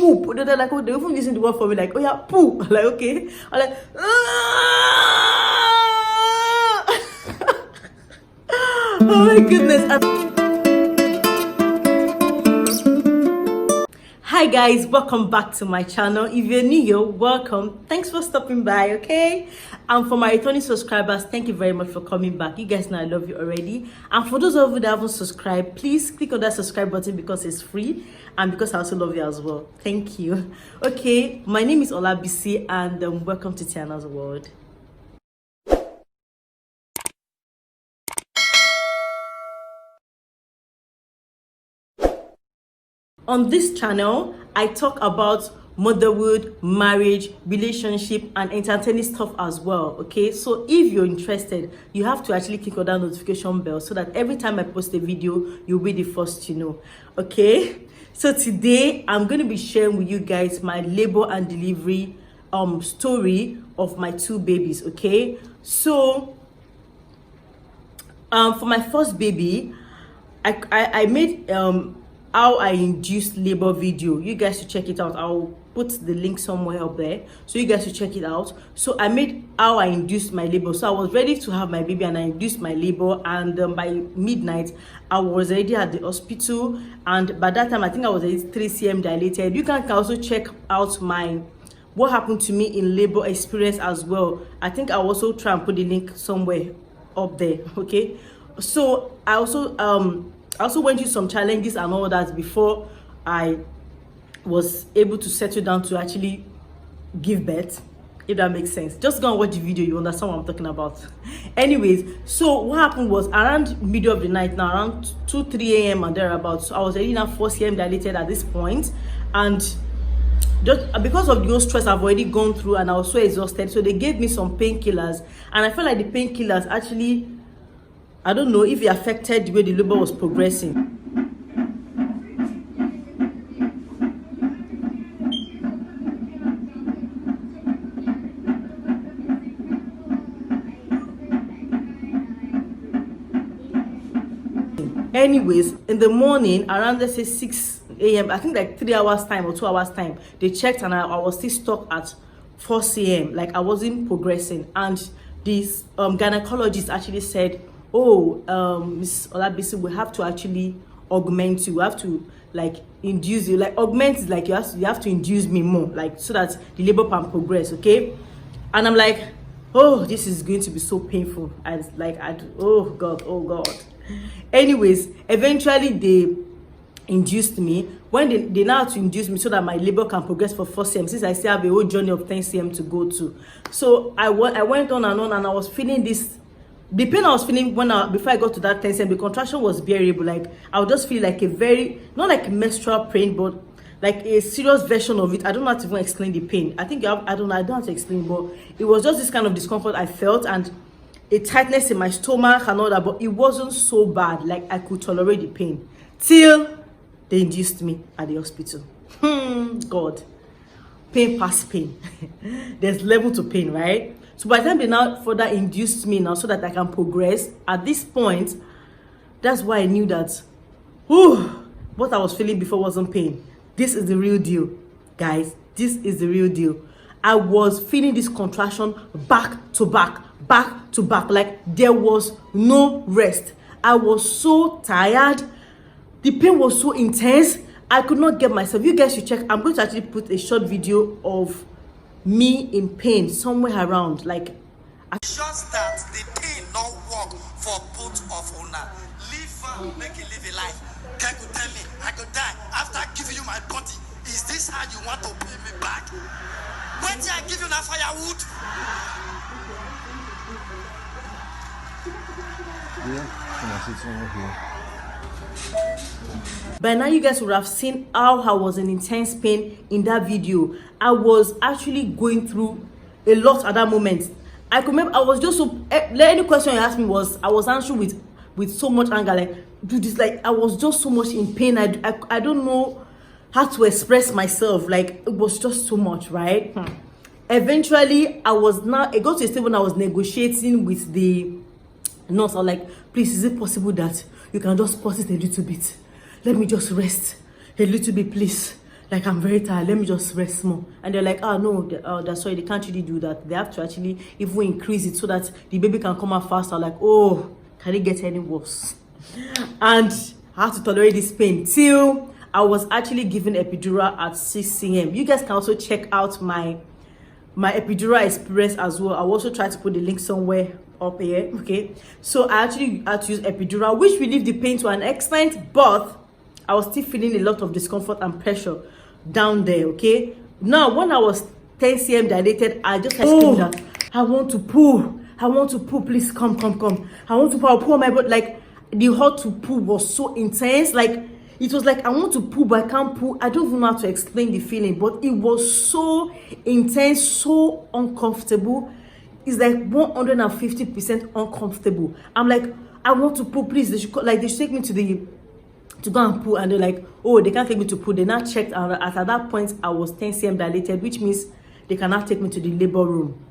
poop. They're like, oh, they're even using the word for me, like, oh yeah, poop. I'm like, okay. I'm like, oh my goodness. Hi guys, welcome back to my channel. If you're new here, welcome. Thanks for stopping by, okay? And for my returning subscribers, thank you very much for coming back. You guys know I love you already. And for those of you that haven't subscribed, please click on that subscribe button because it's free and because I also love you as well. Thank you. Okay, my name is Olabisi and welcome to Tiana's World. On this channel, I talk about motherhood, marriage, relationship, and entertaining stuff as well, okay? So if you're interested, you have to actually click on that notification bell so that every time I post a video, you'll be the first to know, okay? So today, I'm going to be sharing with you guys my labor and delivery story of my two babies, okay? So, for my first baby, I made how I induced labor video. You guys should check it out. I'll put the link somewhere up there so you guys should check it out. So I made how I induced my labor. So I was ready to have my baby and I induced my labor, and by midnight I was already at the hospital, and by that time I think I was at 3 cm dilated. You can also check out my what happened to me in labor experience as well. I think I'll also try and put the link somewhere up there, okay? So I also went through some challenges and all that before I was able to settle down to actually give birth, if that makes sense. Just go and watch the video, you understand what I'm talking about. Anyways, so what happened was around middle of the night, now around 2-3 a.m. and thereabouts, so I was already now 4 cm dilated at this point, and just because of the stress I've already gone through and I was so exhausted, so they gave me some painkillers, and I felt like the painkillers actually, I don't know if it affected the way the labor was progressing. Anyways, in the morning, around let's say 6 a.m., I think like 3 hours time or 2 hours time, they checked and I was still stuck at 4 cm. Like I wasn't progressing. And this gynecologist actually said, oh, Miss Olabisi, we have to actually augment you. We have to like induce you. Like augment is like you have to induce me more, like so that the labor can progress, okay? And I'm like, oh, this is going to be so painful. And like, oh God. Anyways, eventually they induced me. When they now have to induce me so that my labor can progress for 4 cm, since I still have a whole journey of 10 cm to go to. So I went on and I was feeling this. The pain I was feeling before I got to that 10 cm, the contraction was bearable. Like I would just feel like a very, not like menstrual pain, but like a serious version of it. I don't know how to even explain the pain. I don't know how to explain, but it was just this kind of discomfort I felt, and a tightness in my stomach and all that, but it wasn't so bad. Like I could tolerate the pain till they induced me at the hospital. God, pain past pain. There's level to pain, right? So by the time they now further induced me now so that I can progress, at this point, that's why I knew that, what I was feeling before wasn't pain. This is the real deal, guys. This is the real deal. I was feeling this contraction back to back. Like there was no rest. I was so tired. The pain was so intense. I could not get myself. You guys should check. I'm going to actually put a short video of me in pain somewhere around, like just that the pain not work for both of una. Live make you live a life. Can you tell me I could die after giving you my body? Is this how you want to pay me back? When did I give you that firewood? By now you guys would have seen how I was in intense pain in that video. I was actually going through a lot at that moment. I could remember I was just so, any question you asked me I was answering with so much anger, like do this, like I was just so much in pain. I don't know how to express myself. Like it was just too much, right? Eventually I got to a stage when I was negotiating with the nurse. I was like, please, is it possible that you can just pause it a little bit? Let me just rest a little bit, please. like, I'm very tired, let me just rest more. And they're like, oh no, that's sorry, they can't really do that. They have to actually even increase it so that the baby can come out faster. Like, oh, can it get any worse? And I have to tolerate this pain till I was actually given epidural at 6 a.m. You guys can also check out my epidural experience as well. I'll also try to put the link somewhere up here. Okay, so I actually had to use epidural, which relieved the pain to an extent, but I was still feeling a lot of discomfort and pressure down there. Okay, now when I was 10 cm dilated, I just screamed that I want to poo, I want to poo, please come, I want to poo, I'll poo on my butt. Like, the hot to poo was so intense. Like, it was like I want to poo but I can't poo. I don't even know how to explain the feeling, but it was so intense, so uncomfortable. It's like 150% uncomfortable. I'm like, I want to poo, please. They should take me to go and poo, and they're like, oh, they can't take me to poo. They now checked, and at that point I was 10 cm dilated, which means they cannot take me to the labor room.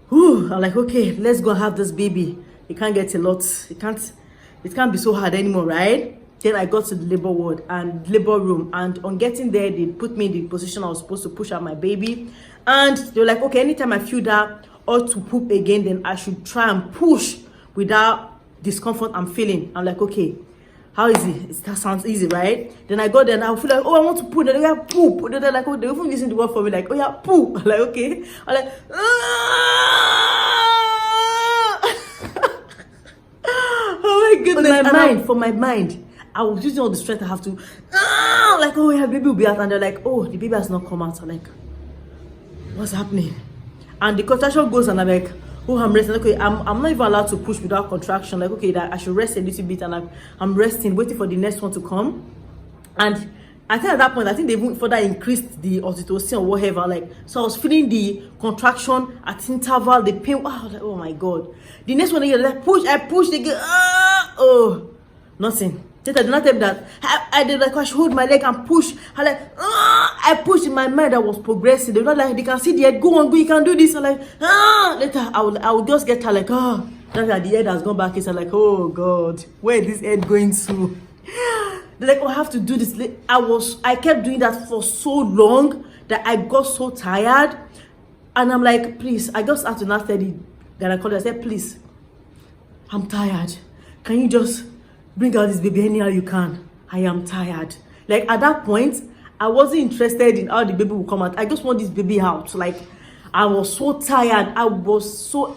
Whew, I'm like, okay, let's go have this baby. It can't get a lot. It can't be so hard anymore, right? Then I got to the labor room, and on getting there, they put me in the position I was supposed to push out my baby. And they were like, okay, anytime I feel that or to poop again, then I should try and push without discomfort I'm feeling. I'm like, okay, how easy? That sounds easy, right? Then I got there and I feel like, oh, I want to poo. Then they're like, poop. They're like, oh, they even using the word for me, like, oh yeah, poo. I'm like, okay. I'm like, oh my goodness. For my mind, I was using all the strength I have to, like, oh yeah, baby will be out. And they're like, oh, the baby has not come out. I'm like, what's happening? And the contraction goes, and I'm like, oh, I'm resting. Okay, I'm not even allowed to push without contraction. Like, okay, that I should rest a little bit, and I'm resting, waiting for the next one to come. And I think at that point, I think they even further increased the oxytocin or whatever. Like, so I was feeling the contraction at interval, the pain. Wow, I was like, oh my god. The next one, they like push, I push, they get oh, nothing. Then I did not tell me that I did, like, I should hold my leg and push. I like I pushed. In my mind I was progressing. They were not like, they can see the head, go on, go, you can do this. I'm like, later I will just get her like, now that the head has gone back, it's like, oh god, where is this head going to? They're like, oh, I have to do this. I kept doing that for so long that I got so tired. And I'm like, please, I just had to not study. Then I called her, I said, please, I'm tired. Can you just bring out this baby anyhow you can? I am tired. Like, at that point, I wasn't interested in how the baby will come out. I just want this baby out. Like, I was so tired. I was so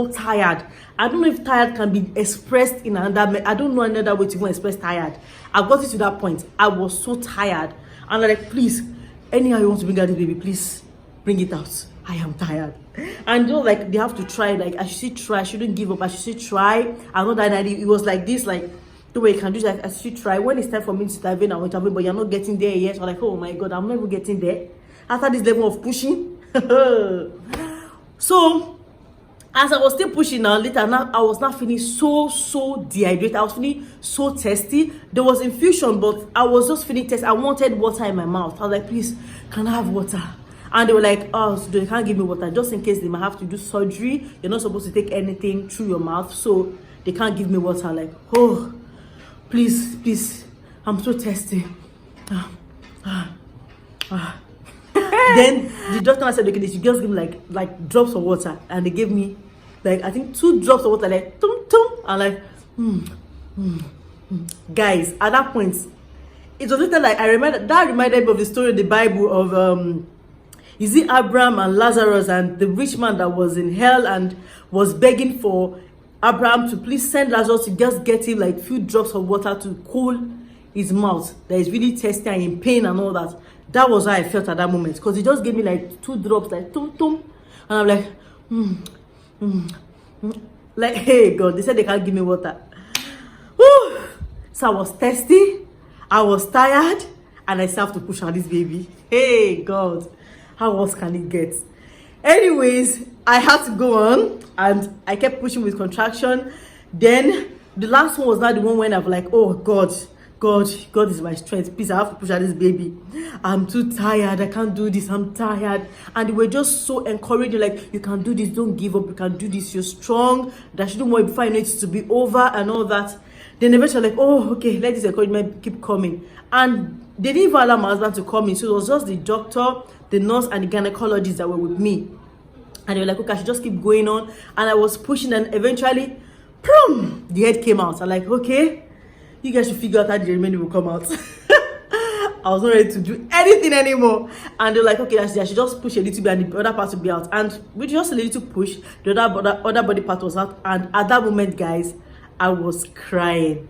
tired. I don't know if tired can be expressed in another. I don't know another way to even express tired. I got it to that point. I was so tired. And I'm like, please, anyhow you want to bring out this baby, please bring it out. I am tired. And you know, like, they have to try. Like, I should still try. I shouldn't give up. I should still try. I know that it was like this, like, the way you can do that. I should try. When it's time for me to dive in, I will intervene, but you're not getting there yet. So I'm like, oh my god, I'm not even getting there after this level of pushing. So as I was still pushing now, later now, I was not feeling so dehydrated. I was feeling so thirsty. There was infusion, but I was just feeling thirsty. I wanted water in my mouth. I was like, please, can I have water? And they were like, oh, so they can't give me water just in case they might have to do surgery. You're not supposed to take anything through your mouth, so they can't give me water. Like, oh, please, I'm so thirsty. Then the doctor said, okay, they should just give me like drops of water, and they gave me, like, I think 2 drops of water, like tum tum, and like guys, at that point, it was later, like, that reminded me of the story in the Bible of is it Abraham and Lazarus, and the rich man that was in hell and was begging for Abraham to please send Lazarus to just get him like few drops of water to cool his mouth that is really thirsty and in pain and all that. That was how I felt at that moment, because he just gave me like 2 drops, like tum tum, and I'm like like, hey god, they said they can't give me water. Woo! So I was thirsty, I was tired, and I still have to push out this baby. Hey god, how else can it get? Anyways, I had to go on, and I kept pushing with contraction. Then the last one was not the one when I'm like, oh god is my strength, please, I have to push out this baby. I'm too tired, I can't do this, I'm tired. And they were just so encouraging, like, you can do this, don't give up, you can do this, you're strong, that shouldn't worry before you know it to be over and all that. Then eventually, like, oh, okay, let this encouragement keep coming. And they didn't even allow my husband to come in, so it was just the doctor, the nurse, and the gynecologist that were with me. And they were like, okay, I should just keep going on. And I was pushing, and eventually, boom, the head came out. I'm like, okay, you guys should figure out how the remaining will come out. I was not ready to do anything anymore. And they're like, okay, I should just push a little bit and the other part will be out. And with just a little push, the other body part was out. And at that moment, guys, I was crying.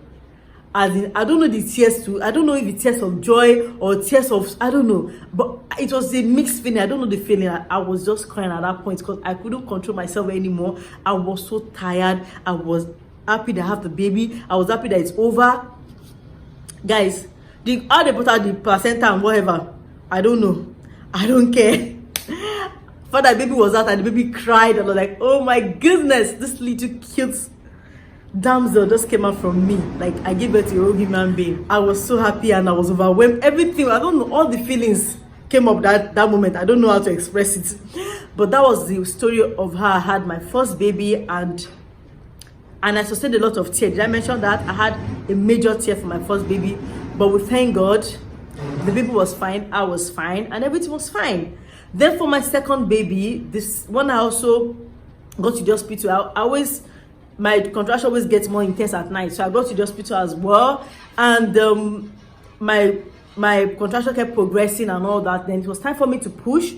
As in, I don't know the tears too. I don't know if it's tears of joy or tears of, I don't know. But it was a mixed feeling. I don't know the feeling. I was just crying at that point because I couldn't control myself anymore. I was so tired. I was happy to have the baby. I was happy that it's over. Guys, how they put out the placenta and whatever, I don't know. I don't care. For that baby was out and the baby cried. And I was like, oh my goodness, this little cute damsel just came out from me. Like, I gave birth to a whole human being. I was so happy and I was overwhelmed. Everything, I don't know, all the feelings came up that moment. I don't know how to express it. But that was the story of how I had my first baby, and I sustained a lot of tears. Did I mention that? I had a major tear for my first baby. But we thank God, the baby was fine, I was fine, and everything was fine. Then for my second baby, this one I also got to the hospital. My contraction always gets more intense at night, so I got to the hospital as well. And my contraction kept progressing and all that. Then it was time for me to push.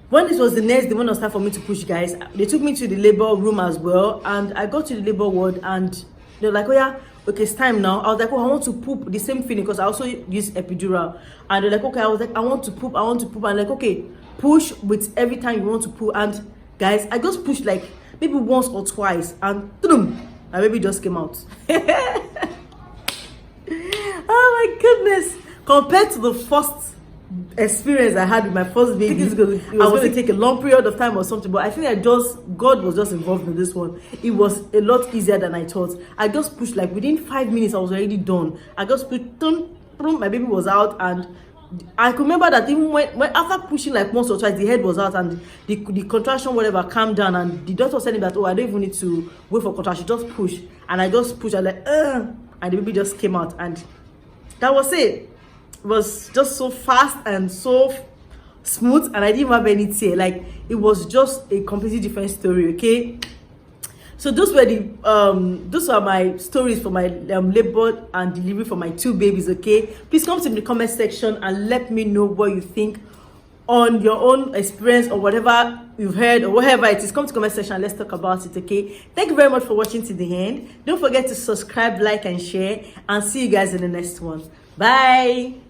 When it was the next day, when it was time for me to push, guys, they took me to the labor room as well. And I got to the labor ward and they're like, oh yeah, okay, it's time now. I was like, oh, I want to poop. The same feeling because I also use epidural. And they're like, okay, I was like, I want to poop. And like, okay, push with every time you want to poop. And guys, I just pushed like maybe once or twice, and boom, my baby just came out. Oh my goodness. Compared to the first experience I had with my first baby, it was going to take a long period of time or something, but I think God was just involved in this one. It was a lot easier than I thought. I just pushed, like within 5 minutes I was already done. I just pushed, boom, my baby was out. And I could remember that even when after pushing like once or twice, the head was out and the contraction whatever calmed down, and the doctor said that, oh, I don't even need to wait for contraction, just push. And I just pushed, and like and the baby just came out, and that was it. It was just so fast and so smooth, and I didn't have any tear. Like, it was just a completely different story. Okay, so those are my stories for my labor and delivery for my 2 babies. Okay, please come to the comment section and let me know what you think on your own experience or whatever you've heard or whatever it is. Come to the comment section and let's talk about it. Okay, thank you very much for watching to the end. Don't forget to subscribe, like, and share, and see you guys in the next one. Bye.